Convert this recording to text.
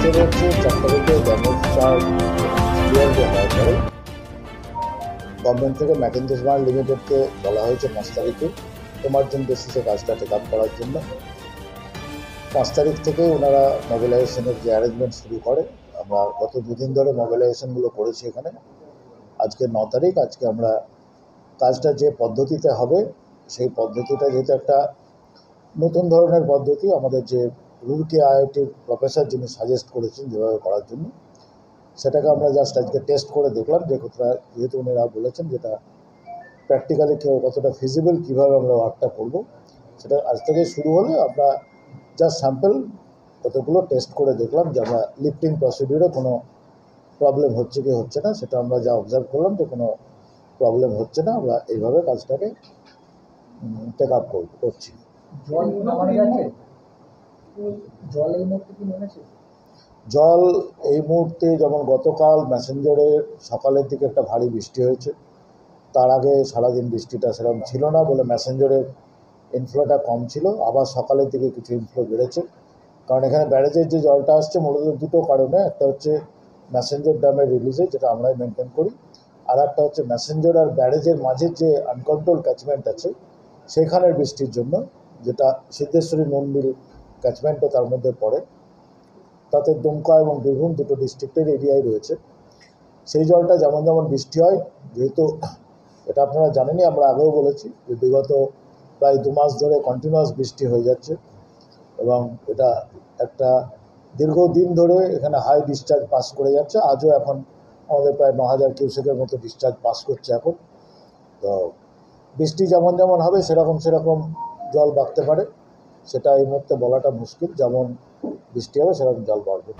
Stage হচ্ছে 4 তারিখে ড্যামেজটা clear যে হওয়ার পরে গভর্নমেন্ট থেকে ম্যাকেঞ্জি স্মার্ট লিমিটেডকে বলা হয়েছে 5 তারিখে এমার্জেন্ট বেসিসে কাজটা টেক আপ করার জন্য। 5 তারিখ থেকে ওনারা মোবিলাইজেশনের যে অ্যারেঞ্জমেন্ট শুরু করে। আমরা গত দুদিন ধরে মোবিলাইজেশনগুলো করেছি এখানে। আজকে 9 তারিখ, আজকে আমরা কাজটা যে পদ্ধতিতে হবে সেই পদ্ধতিটা যেহেতু একটা নতুন ধরনের পদ্ধতি, আমাদের যে রুরকি আইআইটির প্রফেসর যিনি সাজেস্ট করেছেন যেভাবে করার জন্য, সেটাকে আমরা জাস্ট আজকে টেস্ট করে দেখলাম যে কতটা, যেহেতু উনিরা বলেছেন যেটা প্র্যাকটিক্যালি কতটা ফিজিবল, কীভাবে আমরা ওয়ার্কটা করবো, সেটা আজ থেকে শুরু হলে আমরা জাস্ট স্যাম্পল কতগুলো টেস্ট করে দেখলাম যে আমরা লিফটিং প্রসিডিউরে কোনো প্রবলেম হচ্ছে কি হচ্ছে না, সেটা আমরা যা অবজার্ভ করলাম যে কোনো প্রবলেম হচ্ছে না। আমরা এইভাবে কাজটাকে টেক আপ করছি। জল এই মুহূর্তে, যেমন গতকাল ম্যাসেঞ্জারের সকালের দিকে একটা ভারী বৃষ্টি হয়েছে, তার আগে সারাদিন বৃষ্টিটা সেরকম ছিল না বলে ম্যাসেঞ্জারের ইনফ্লোটা কম ছিল। আবার সকালের দিকে কিছু ইনফ্লো বেড়েছে, কারণ এখানে ব্যারেজের যে জলটা আসছে মূলত দুটো কারণে। একটা হচ্ছে ম্যাসেঞ্জার ড্যামের রিলিজে, যেটা আমরাই মেনটেন করি, আর একটা হচ্ছে ম্যাসেঞ্জার আর ব্যারেজের মাঝের যে আনকন্ট্রোল ক্যাচমেন্ট আছে সেখানের বৃষ্টির জন্য, যেটা সিদ্ধেশ্বরী নুনবিল ক্যাচমেন্টও তার মধ্যে পড়ে, তাতে দুমকা এবং বীরভূম দুটো ডিস্ট্রিক্টের এরিয়ায় রয়েছে। সেই জলটা যেমন যেমন বৃষ্টি হয়, যেহেতু এটা আপনারা জানেনই, আমরা আগেও বলেছি যে বিগত প্রায় 2 মাস ধরে কন্টিনিউয়াস বৃষ্টি হয়ে যাচ্ছে এবং এটা একটা দীর্ঘদিন ধরে এখানে হাই ডিসচার্জ পাস করে যাচ্ছে। আজও এখন আমাদের প্রায় 9000 কিউসেকের মতো ডিসচার্জ পাস করছে এখন। তো বৃষ্টি যেমন যেমন হবে সেরকম সেরকম জল বাড়তে পারে, সেটা এই মুহূর্তে বলাটা মুশকিল। যেমন বৃষ্টি হবে সেরকম জল বাড়বে।